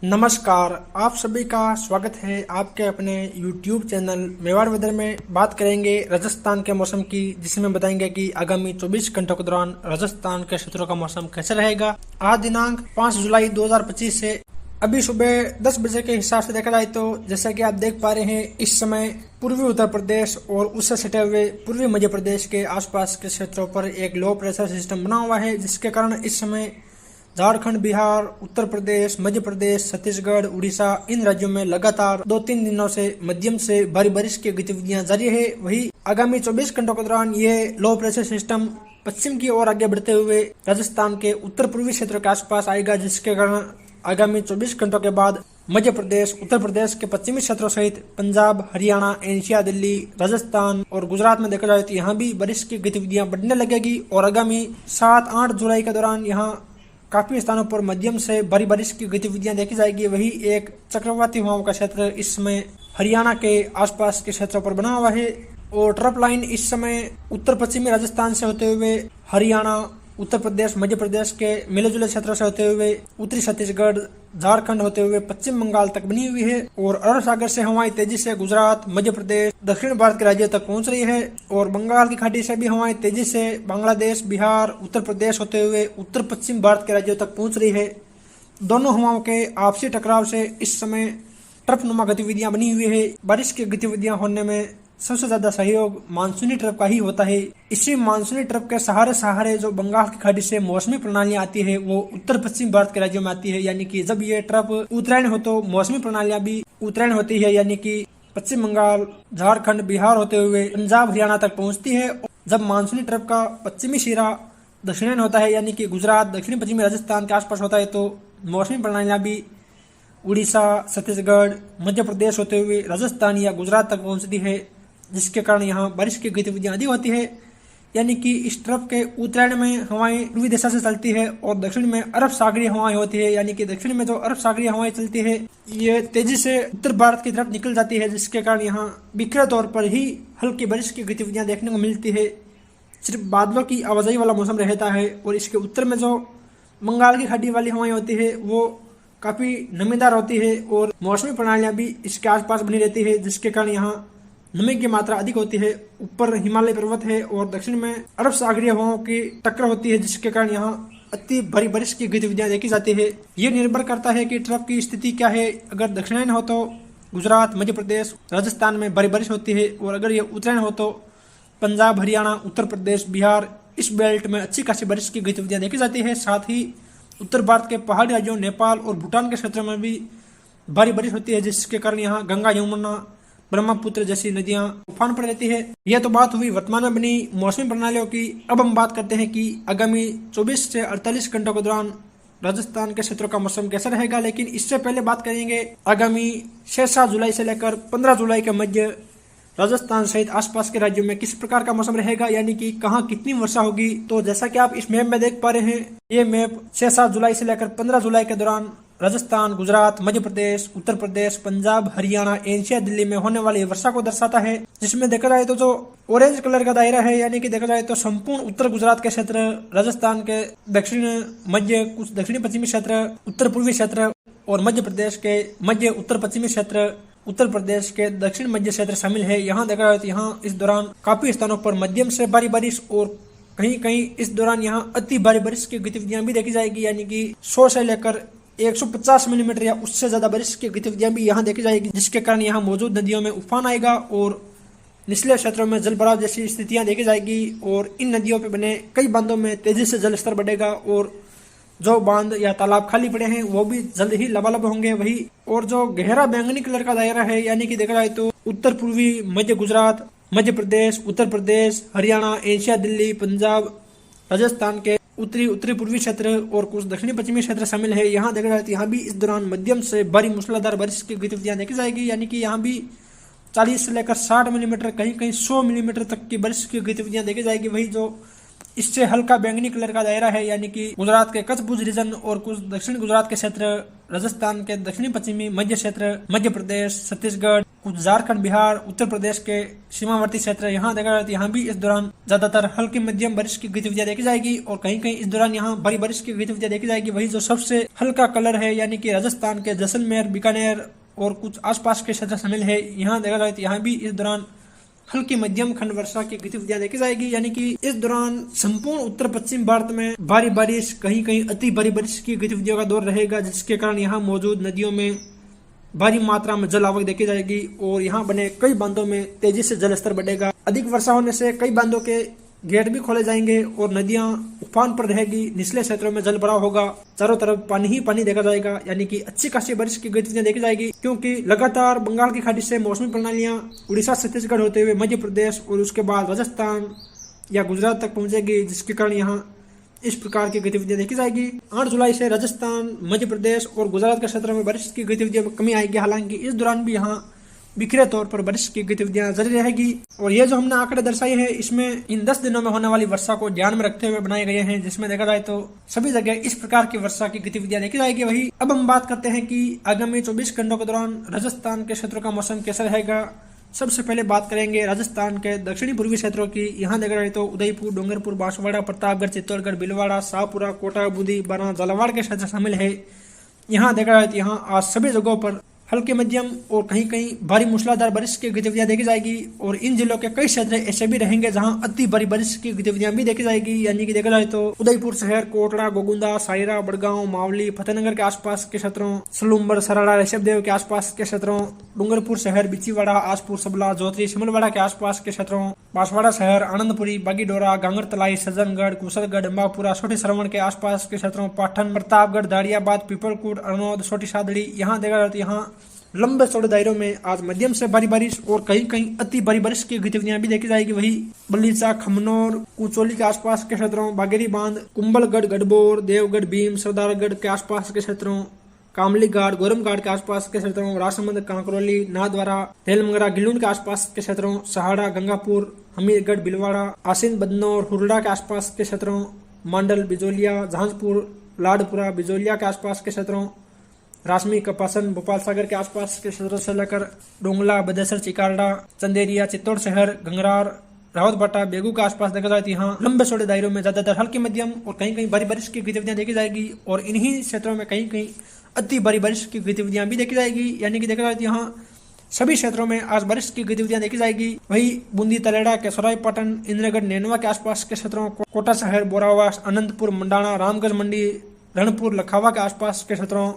नमस्कार, आप सभी का स्वागत है आपके अपने YouTube चैनल मेवाड़ वेदर में। बात करेंगे राजस्थान के मौसम की, जिसमें बताएंगे कि आगामी 24 घंटों के दौरान राजस्थान के क्षेत्रों का मौसम कैसा रहेगा। आज दिनांक 5 जुलाई 2025 से अभी सुबह 10 बजे के हिसाब से देखा जाए तो जैसा कि आप देख पा रहे हैं, इस समय पूर्वी उत्तर प्रदेश और उससे सटे हुए पूर्वी मध्य प्रदेश के आसपास के क्षेत्रों पर एक लो प्रेशर सिस्टम बना हुआ है, जिसके कारण इस समय झारखंड, बिहार, उत्तर प्रदेश, मध्य प्रदेश, छत्तीसगढ़, उड़ीसा इन राज्यों में लगातार 2-3 दिनों से मध्यम से भारी बारिश की गतिविधियां जारी है। वही आगामी 24 घंटों के दौरान ये लो प्रेशर सिस्टम पश्चिम की ओर आगे बढ़ते हुए राजस्थान के उत्तर पूर्वी क्षेत्र के आसपास आएगा, जिसके कारण आगामी 24 घंटों के बाद मध्य प्रदेश, उत्तर प्रदेश के पश्चिमी क्षेत्रों सहित पंजाब, हरियाणा, एनसीआर, दिल्ली, राजस्थान और गुजरात में देखा जाए तो यहाँ भी बारिश की गतिविधियां बढ़ने लगेगी। और आगामी 7-8 जुलाई के दौरान यहाँ काफी स्थानों पर मध्यम से भारी बारिश की गतिविधियां देखी जाएगी। वही एक चक्रवाती हवाओं का क्षेत्र इस समय हरियाणा के आसपास के क्षेत्रों पर बना हुआ है और ट्रफ लाइन इस समय उत्तर पश्चिमी राजस्थान से होते हुए हरियाणा, उत्तर प्रदेश, मध्य प्रदेश के मिले जुले क्षेत्रों से होते हुए उत्तरी छत्तीसगढ़, झारखंड होते हुए पश्चिम बंगाल तक बनी हुई है। और अरब सागर से हवाएं तेजी से गुजरात, मध्य प्रदेश, दक्षिण भारत के राज्यों तक पहुंच रही है। और बंगाल की खाड़ी से भी हवाएं तेजी से बांग्लादेश, बिहार, उत्तर प्रदेश होते हुए उत्तर पश्चिम भारत के राज्यों तक पहुंच रही है। दोनों हवाओं के आपसी टकराव से इस समय ट्रफ नुमा गतिविधियां बनी हुई है। बारिश की गतिविधियां होने में सबसे ज्यादा सहयोग मानसूनी ट्रफ का ही होता है। इसी मानसूनी ट्रफ के सहारे जो बंगाल की खाड़ी से मौसमी प्रणालियां आती है वो उत्तर पश्चिम भारत के राज्यों में आती है। यानी कि जब ये ट्रफ उत्तरायण हो तो मौसमी प्रणालियां भी उत्तरायण होती है, यानी कि पश्चिम बंगाल, झारखंड, बिहार होते हुए पंजाब, हरियाणा तक पहुंचती है। जब मानसूनी ट्रफ का पश्चिमी सिरा दक्षिणायन होता है, यानी कि गुजरात, दक्षिण पश्चिमी राजस्थान के आसपास होता है, तो मौसमी प्रणालियां भी उड़ीसा, छत्तीसगढ़, मध्य प्रदेश होते हुए राजस्थान या गुजरात तक पहुंचती है, जिसके कारण यहाँ बारिश की गतिविधियां अधिक होती है। यानी कि इस ट्रफ के उत्तरायण में हवाएं पूर्वी दिशा से चलती है और दक्षिण में अरब सागरीय हवाएं होती है। यानी कि दक्षिण में जो अरब सागरीय हवाएं चलती है ये तेजी से उत्तर भारत की तरफ निकल जाती है, जिसके कारण यहाँ बिखरे तौर पर ही हल्की बारिश की गतिविधियां देखने को मिलती है। सिर्फ बादलों की आवाजाही वाला मौसम रहता है। और इसके उत्तर में जो बंगाल की खाड़ी वाली हवाएं होती है वो काफी नमीदार होती है और मौसमी प्रणालियां भी इसके आसपास बनी रहती है, जिसके कारण यहाँ नमी की मात्रा अधिक होती है। ऊपर हिमालय पर्वत है और दक्षिण में अरब सागरीय हवाओं की टक्कर होती है, जिसके कारण यहाँ अति भारी बारिश की गतिविधियां देखी जाती है। ये निर्भर करता है कि ट्रफ की स्थिति क्या है। अगर दक्षिणायन हो तो गुजरात, मध्य प्रदेश, राजस्थान में भारी बारिश होती है और अगर ये उत्तरायण हो तो पंजाब, हरियाणा, उत्तर प्रदेश, बिहार इस बेल्ट में अच्छी खासी बारिश की गतिविधियां देखी जाती है। साथ ही उत्तर भारत के पहाड़ी राज्यों नेपाल और भूटान के क्षेत्रों में भी भारी बारिश होती है, जिसके कारण यहाँ गंगा, यमुना, ब्रह्मपुत्र जैसी नदियां उफान पर रहती है। यह तो बात हुई वर्तमान में बनी मौसमी प्रणालियों की। अब हम बात करते हैं कि आगामी 24 से 48 घंटों के दौरान राजस्थान के क्षेत्रों का मौसम कैसा रहेगा। लेकिन इससे पहले बात करेंगे आगामी 6-7 जुलाई से लेकर 15 जुलाई के मध्य राजस्थान सहित आसपास के राज्यों में किस प्रकार का मौसम रहेगा, यानी कि कहाँ कितनी वर्षा होगी। तो जैसा कि आप इस मैप में देख पा रहे हैं, ये मैप 6-7 जुलाई से लेकर 15 जुलाई के दौरान राजस्थान, गुजरात, मध्य प्रदेश, उत्तर प्रदेश, पंजाब, हरियाणा, एनसीआर, दिल्ली में होने वाली वर्षा को दर्शाता है। जिसमें देखा जाए तो जो ऑरेंज कलर का दायरा है, यानी कि देखा जाए तो संपूर्ण उत्तर गुजरात के क्षेत्र, राजस्थान के दक्षिण मध्य कुछ दक्षिणी पश्चिमी क्षेत्र, उत्तर पूर्वी क्षेत्र और मध्य प्रदेश के मध्य उत्तर पश्चिमी क्षेत्र, उत्तर प्रदेश के दक्षिण मध्य क्षेत्र शामिल है। यहाँ देखा जाए तो यहाँ इस दौरान काफी स्थानों पर मध्यम से भारी बारिश और कहीं कहीं इस दौरान यहाँ अति भारी बारिश की गतिविधियां भी देखी जाएगी। यानी कि 100 से लेकर 150 मिलीमीटर या उससे ज्यादा बारिश की गतिविधियां भी यहाँ देखी जाएगी, जिसके कारण यहाँ मौजूद नदियों में उफान आएगा और निचले क्षेत्रों में जल भराव जैसी स्थितियां देखी जाएगी। और इन नदियों पर बने कई बांधों में तेजी से जल स्तर बढ़ेगा और जो बांध या तालाब खाली पड़े हैं वो भी जल्द ही लबालब होंगे। वही और जो गहरा बैंगनी कलर का दायरा है, यानी कि देखा जाए तो उत्तर पूर्वी मध्य गुजरात, मध्य प्रदेश, उत्तर प्रदेश, हरियाणा, एनसीआर, दिल्ली, पंजाब, राजस्थान के उत्तरी पूर्वी क्षेत्र और कुछ दक्षिणी पश्चिमी क्षेत्र शामिल है। यहाँ देखा जाए तो यहाँ भी इस दौरान मध्यम से भारी मूसलाधार बारिश की गतिविधियां देखी जाएगी। यानी कि यहाँ भी 40 से लेकर 60 मिलीमीटर, कहीं कहीं 100 मिलीमीटर तक की बारिश की गतिविधियां देखी जाएगी। वही जो इससे हल्का बैंगनी कलर का दायरा है, यानी कि गुजरात के कच्छ भुज रीजन और कुछ दक्षिण गुजरात के क्षेत्र, राजस्थान के दक्षिणी पश्चिमी मध्य क्षेत्र, मध्य प्रदेश, छत्तीसगढ़, कुछ झारखंड, बिहार, उत्तर प्रदेश के सीमावर्ती क्षेत्र यहाँ देखा जाए तो यहाँ भी इस दौरान ज्यादातर हल्की मध्यम बारिश की गतिविधियां देखी जाएगी और कहीं कहीं इस दौरान यहाँ भारी बारिश की गतिविधियां देखी जाएगी। वही जो सबसे हल्का कलर है यानी कि राजस्थान के जैसलमेर, बीकानेर और कुछ आसपास के क्षेत्र शामिल है, यहाँ देखा जाए तो यहाँ भी इस दौरान हल्की मध्यम खंड वर्षा की गतिविधियां देखी जाएगी। यानी कि इस दौरान संपूर्ण उत्तर पश्चिम भारत में भारी बारिश, कहीं कहीं अति भारी बारिश की गतिविधियों का दौर रहेगा, जिसके कारण यहाँ मौजूद नदियों में भारी मात्रा में जल आवक देखी जाएगी और यहाँ बने कई बांधों में तेजी से जल स्तर बढ़ेगा। अधिक वर्षा होने से कई बांधों के गेट भी खोले जाएंगे और नदियां उफान पर रहेगी। निचले क्षेत्रों में जल भराव होगा, चारों तरफ पानी ही पानी देखा जाएगा। यानी कि अच्छी खासी बारिश की गतिविधियां देखी जाएगी, क्योंकि लगातार बंगाल की खाड़ी से मौसमी प्रणालियां उड़ीसा, छत्तीसगढ़ होते हुए मध्य प्रदेश और उसके बाद राजस्थान या गुजरात तक पहुंचेगी, जिसके कारण यहाँ इस प्रकार की गतिविधियां देखी जाएगी। 8 जुलाई से राजस्थान, मध्य प्रदेश और गुजरात के क्षेत्र में बारिश की गतिविधियों में कमी आएगी। हालांकि इस दौरान भी यहाँ बिखरे तौर पर बारिश की गतिविधियां जारी रहेगी। और ये जो हमने आंकड़े दर्शाए हैं, इसमें इन 10 दिनों में होने वाली वर्षा को ध्यान में रखते हुए बनाए गए हैं, जिसमें देखा जाए तो सभी जगह इस प्रकार की वर्षा की गतिविधियां देखी जाएगी। वही अब हम बात करते हैं कि आगामी 24 घंटों के दौरान राजस्थान के क्षेत्रों का मौसम कैसा रहेगा। सबसे पहले बात करेंगे राजस्थान के दक्षिणी पूर्वी क्षेत्रों की। यहाँ देखा जाए तो उदयपुर, डूंगरपुर, बांसवाड़ा, प्रतापगढ़, चित्तौड़गढ़, भीलवाड़ा, शाहपुरा, कोटा, बूंदी, बारां, झालावाड़ के क्षेत्र शामिल है। यहाँ देखा जाए तो यहाँ आज सभी जगहों पर हल्के मध्यम और कहीं कहीं भारी मूसलाधार बारिश की गतिविधियां देखी जाएगी। और इन जिलों के कई क्षेत्र ऐसे भी रहेंगे जहां अति भारी बारिश की गतिविधियां भी देखी जाएगी। यानी कि देखा जाए तो उदयपुर शहर, कोटड़ा, गोगुंदा, सायरा, बड़गांव, मावली, फतेहनगर के आसपास के क्षेत्रों, सलूम्बर, सराड़ा, ऋषभदेव के आसपास के क्षेत्रों, डूंगरपुर शहर, बिचीवाड़ा, आसपुर, सबला, जोतरी, सिमलवाड़ा के आसपास के क्षेत्रों, बांसवाड़ा शहर, आनंदपुरी, बागीडोरा, गांगरतलाई, सज्जनगढ़, कुशलगढ़, अंबापुरा, छोटी श्रवण के आसपास के क्षेत्रों, पाटन, प्रतापगढ़, दाड़ियाबाद, पीपलकुट, अरनौद, छोटी सादड़ी, यहाँ देखा जाए तो यहाँ लंबे चौड़े दायरों में आज मध्यम से भारी बारिश और कहीं कहीं अति भारी बारिश की गतिविधियां भी देखी जाएगी। वही बलीचा, खमनौर, कुचोली के आसपास के क्षेत्रों, बागेरी बांध, कुंभलगढ़, गढ़बोर, देवगढ़, भीम, सरदारगढ़ के आसपास के क्षेत्रों, कामली घाट, गोरम घाट के आसपास के क्षेत्रों, राजसमंद, कांकरोली, नाथद्वारा, तेलमंगरा, गिलून के आसपास के क्षेत्रों, सहाड़ा, गंगापुर, हमीरगढ़, भीलवाड़ा, आसीन, बदनौर, हुरडा के आसपास के क्षेत्रों, मांडल, बिजोलिया, जहांजपुर, लाडपुरा, बिजोलिया के आसपास के क्षेत्रों, रासमी, कपासन, भोपाल सागर के आसपास के क्षेत्रों से लेकर डोंगला, बदेसर, चिकारडा, चंदेरिया, चित्तौड़ शहर, गंगरार, रावतबाटा, बेगू के आसपास देखा जाए तो यहाँ लंबे चौड़े दायरों में ज्यादातर हल्की मध्यम और कहीं कहीं भारी बारिश की गतिविधियां देखी जाएगी। और इन्हीं क्षेत्रों में कहीं कहीं अति भारी बारिश की गतिविधियां भी देखी जाएगी। यानी कि देखा जाए तो यहाँ सभी क्षेत्रों में आज बारिश की गतिविधियां देखी जाएगी। वही बूंदी, तलेड़ा, केसराई, पाटन, इंद्रगढ़, नैनवा के आसपास के क्षेत्रों, कोटा शहर, बोरावास, अनंतपुर, मंडाणा, रामगढ़ मंडी, रणपुर, लखावा के आसपास के क्षेत्रों,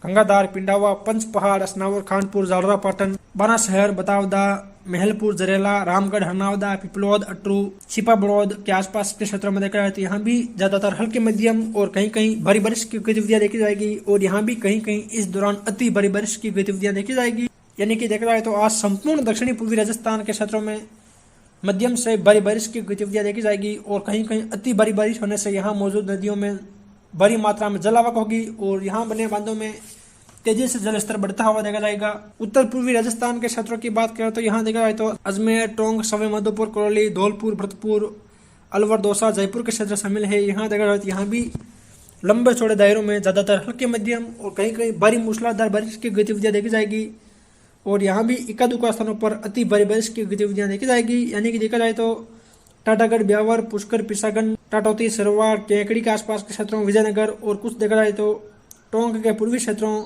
गंगाधार, पिंडावा, पंच पहाड़, असनावर, खानपुर, जालरा, पाटन, बारा शहर, बतावदा, महलपुर, जरेला, रामगढ़, हरनावदा, पिपलोद, अटरू, छिपा बड़ौद के आसपास के क्षेत्रों में देखा जाए तो यहाँ भी ज्यादातर हल्के मध्यम और कहीं कहीं भारी बारिश की गतिविधियां देखी जाएगी। और यहाँ भी कहीं कहीं इस दौरान अति भारी बारिश की गतिविधियां देखी जाएगी। यानी कि देखा जाए तो आज संपूर्ण दक्षिणी पूर्वी राजस्थान के क्षेत्रों में मध्यम से भारी बारिश की गतिविधियां देखी जाएगी। और कहीं कहीं अति भारी बारिश होने से यहाँ मौजूद नदियों में बड़ी मात्रा में जल आवक होगी और यहाँ बने बांधों में तेजी से जल स्तर बढ़ता हुआ देखा जाएगा। उत्तर पूर्वी राजस्थान के क्षेत्रों की बात करें तो यहाँ देखा जाए तो अजमेर, टोंक, सवाई माधोपुर, करौली, धौलपुर, भरतपुर, अलवर, दौसा, जयपुर के क्षेत्र शामिल है। यहाँ देखा जाए तो यहाँ भी लंबे चौड़े दायरों में ज्यादातर हल्के मध्यम और कहीं कहीं भारी मूसलाधार बारिश की गतिविधियां देखी जाएगी। और यहाँ भी इक्का दुक्का स्थानों पर अति भारी बारिश की गतिविधियां देखी जाएगी। यानी कि देखा जाए तो टाटागढ़, ब्यावर, पुष्कर, पिसागन, टाटौती, सरवाड़, केकड़ी के आसपास के क्षेत्रों, विजयनगर और कुछ देखा जाए तो टोंक के पूर्वी क्षेत्रों,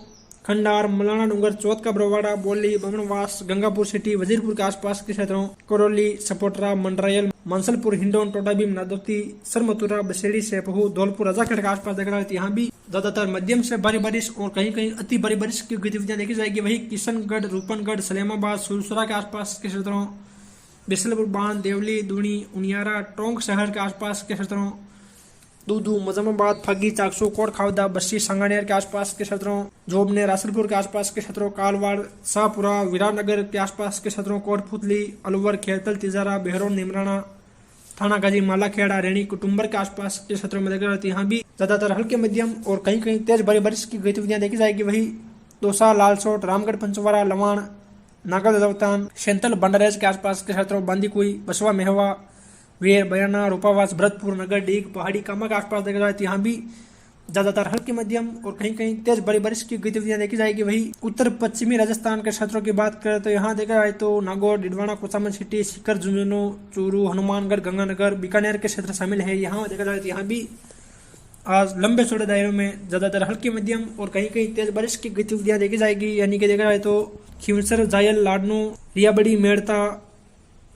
खंडार, मलाना डूंगर, चौथ का बरवाड़ा, बोली, बमनवास, गंगापुर सिटी, वजीरपुर के आसपास के क्षेत्रों, करौली, सपोटरा, मंडरायल, मंसलपुर, हिंडौन, टोटाभीम, नादौती, सरमथुरा, बसेड़ी, सेपहू, धौलपुर, रजाखेड़ के आसपास देखा जाए तो यहाँ भी ज्यादातर मध्यम से भारी बारिश और कहीं कहीं अति भारी बारिश की गतिविधियां देखी जाएगी। वही किशनगढ़, रूपनगढ़, सलेमाबाद, सुरसरा के आसपास के क्षेत्रों, बिसलपुर बांध, देवली, दूनी, उनियारा, टोंक शहर के आसपास के क्षेत्रों, दूदू, मजमाबाद, फगी, चाकसू, कोट खावदा, बस्सी, संगानेर के आसपास के क्षेत्रों, जोबने, रासलपुर के आसपास के क्षेत्रों, कालवाड़, शाहपुरा, विरानगर के आसपास के क्षेत्रों, कोटपुतली, अलवर, खेतल, तिजारा, बेहरोन, निमराना, थानागाजी, मालाखेड़ा, रेणी, कुटुम्बर के आसपास के क्षेत्रों में देखा जाती है। यहाँ भी ज्यादातर हल्के मध्यम और कहीं कहीं तेज भारी बारिश की गतिविधियां देखी जाएगी। वही दौसा, लालसोट, रामगढ़, पंचवाड़ा, लवाण, नागल, दवतान, सेंतल, बंडरेज के आसपास के क्षेत्रों, बांदीकुई, बसवा, मेहवा, वेर, बयाना, रूपावास, भरतपुर, नगर, डीग, पहाड़ी, कामा के आसपास देखा जाए तो यहाँ भी ज्यादातर हल्की मध्यम और कहीं कहीं तेज बड़ी बारिश की गतिविधियां देखी जाएगी। वही उत्तर पश्चिमी राजस्थान के क्षेत्रों की बात करें तो यहाँ देखा जाए तो नागौर, डिडवाना, कोचामन सिटी, सीकर, झुंझुनू, चूरू, हनुमानगढ़, गंगानगर, बीकानेर के क्षेत्र शामिल है। यहाँ देखा जाए तो यहाँ भी आज लंबे चौड़े दायरों में ज्यादातर हल्की मध्यम और कहीं कहीं तेज बारिश की गतिविधियां देखी जाएगी। यानी कि देखा जाए तो खींवसर, जायल, लाडनू, रियाबड़ी, मेड़ता,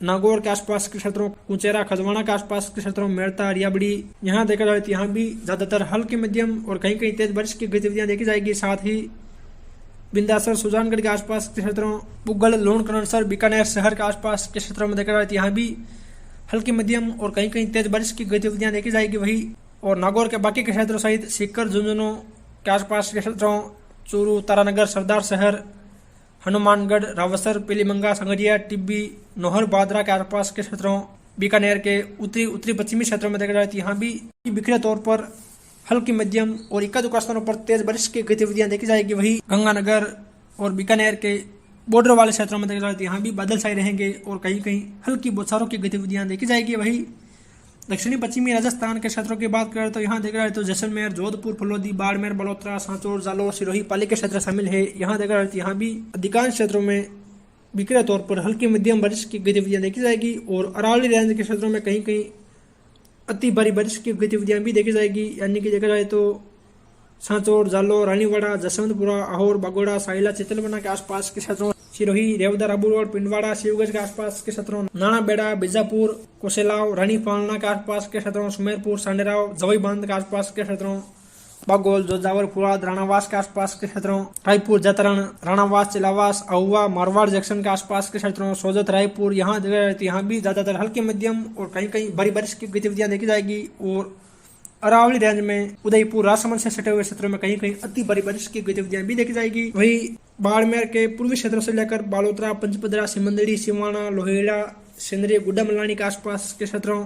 नागौर के आसपास के क्षेत्रों, कुचेरा, खजवाना के आसपास के क्षेत्रों, मेड़ता, रियाबड़ी, यहाँ देखा जाए तो यहाँ भी ज्यादातर हल्की मध्यम और कहीं कहीं तेज बारिश की गतिविधियां देखी जाएगी। साथ ही बिंदासर, सुजानगढ़ के आसपास के क्षेत्रों, पुगल, लोन, करणसर, बीकानेर शहर के आसपास के क्षेत्रों में देखा जाए तो यहाँ भी हल्की मध्यम और कहीं कहीं तेज बारिश की गतिविधियां देखी जाएगी। वही और नागौर के बाकी के क्षेत्रों सहित सीकर, झुंझुनू के आसपास के क्षेत्रों, चूरू, तारानगर, सरदार शहर, हनुमानगढ़, रावसर, पीलीमंगा, संगरिया, टिब्बी, नोहर, बादरा के आसपास के क्षेत्रों, बीकानेर के उत्तरी पश्चिमी क्षेत्रों में देखा जाए तो यहाँ भी बिखरे तौर पर हल्की मध्यम और इक्का दुक्का स्थानों पर तेज बारिश की गतिविधियां देखी जाएगी। वही गंगानगर और बीकानेर के बॉर्डर वाले क्षेत्रों में देखा जाए तो यहाँ भी बादल छाए रहेंगे और कहीं कहीं हल्की बौछारों की गतिविधियां देखी जाएगी। वही दक्षिणी पश्चिमी राजस्थान के क्षेत्रों की बात करें तो यहाँ देखा जाए तो जैसलमेर, जोधपुर, फलोदी, बाड़मेर, बलोत्रा, सांचौर, जालोर, सिरोही, पाली के क्षेत्र शामिल है। यहाँ देखा जाए तो यहाँ भी अधिकांश क्षेत्रों में बिखरे तौर पर हल्की मध्यम बारिश की गतिविधियां देखी जाएगी और अरावली रेंज के क्षेत्रों में कहीं कहीं अति भारी बारिश की गतिविधियां भी देखी जाएगी। यानी कि देखा जाए तो सांचौर, जालोर, रानीवाड़ा, जसवंतपुरा, आहोर, बागोड़ा, साइला, चितलबना के आसपास के क्षेत्रों, सिरोही, रेवदा, राबूरोड, पिंडवाड़ा, शिवगंज के आसपास के क्षेत्रों, नानाबेड़ा, बीजापुर, कोसेलाव, रानी फालना के आसपास के क्षेत्रों, सुमेरपुर, सांडेराव, जवई बांध के आसपास के क्षेत्रों, बागोल, जोजावर, फुराद, राणावास के आसपास के क्षेत्रों, रायपुर, जतरण, राणावास, चिलावास, अहुआ, मारवाड़ जंक्शन के आसपास के क्षेत्रों, सोजत, रायपुर, यहाँ भी ज्यादातर हल्की मध्यम और कहीं कहीं भारी बारिश की गतिविधियां देखी जाएगी। और अरावली रेंज में उदयपुर, राजसमंद से सटे हुए क्षेत्रों में कहीं कहीं अति भारी बारिश की गतिविधियां भी देखी जाएगी। वही बाड़मेर के पूर्वी क्षेत्रों से लेकर बालोतरा, पंचपदरा, सिमंदड़ी, सिवाना, लोहेड़ा, सिंदरी, गुड्डा मलानी के आसपास के क्षेत्रों,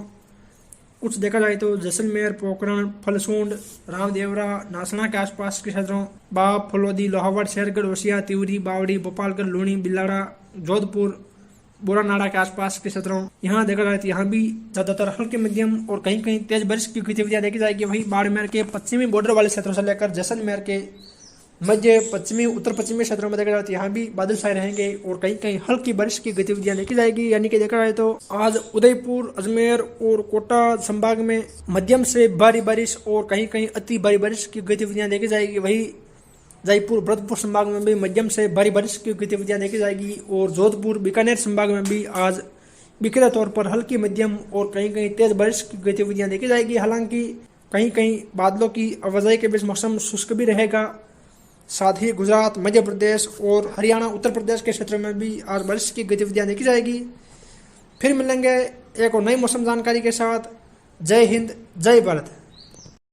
कुछ देखा जाए तो जैसलमेर, पोखरण, फलसूंड, रामदेवरा, नासना के आसपास के क्षेत्रों, बाप, फलोदी, लोहावड़, शेरगढ़, ओसिया, तिवरी, बावड़ी, भोपालगढ़, लूणी, बिलाड़ा, जोधपुर, बोरानाड़ा के आसपास के क्षेत्रों, यहाँ देखा जाए तो यहाँ भी ज्यादातर हल्के मध्यम और कहीं कहीं तेज बारिश की गतिविधियां देखी जाएगी। वही बाड़मेर के पश्चिमी बॉर्डर वाले क्षेत्रों से लेकर जैसलमेर के मध्य पश्चिमी, उत्तर पश्चिमी क्षेत्रों में देखा जाए तो यहाँ भी बादल छाए रहेंगे और कहीं कहीं हल्की बारिश की गतिविधियां देखी जाएगी। यानी कि देखा जाए तो आज उदयपुर, अजमेर और कोटा संभाग में मध्यम से भारी बारिश और कहीं कहीं अति भारी बारिश की गतिविधियां देखी जाएगी। वही जयपुर, भरतपुर संभाग में भी मध्यम से भारी बारिश की गतिविधियां देखी जाएगी और जोधपुर, बीकानेर संभाग में भी आज बिखरे तौर पर हल्की मध्यम और कहीं कहीं तेज बारिश की गतिविधियां देखी जाएगी। हालांकि कहीं कहीं बादलों की आवाजाही के बीच मौसम शुष्क भी रहेगा। साथ ही गुजरात, मध्य प्रदेश और हरियाणा, उत्तर प्रदेश के क्षेत्रों में भी आज बारिश की गतिविधियां देखी जाएगी। फिर मिलेंगे एक और नई मौसम जानकारी के साथ। जय हिंद, जय भारत।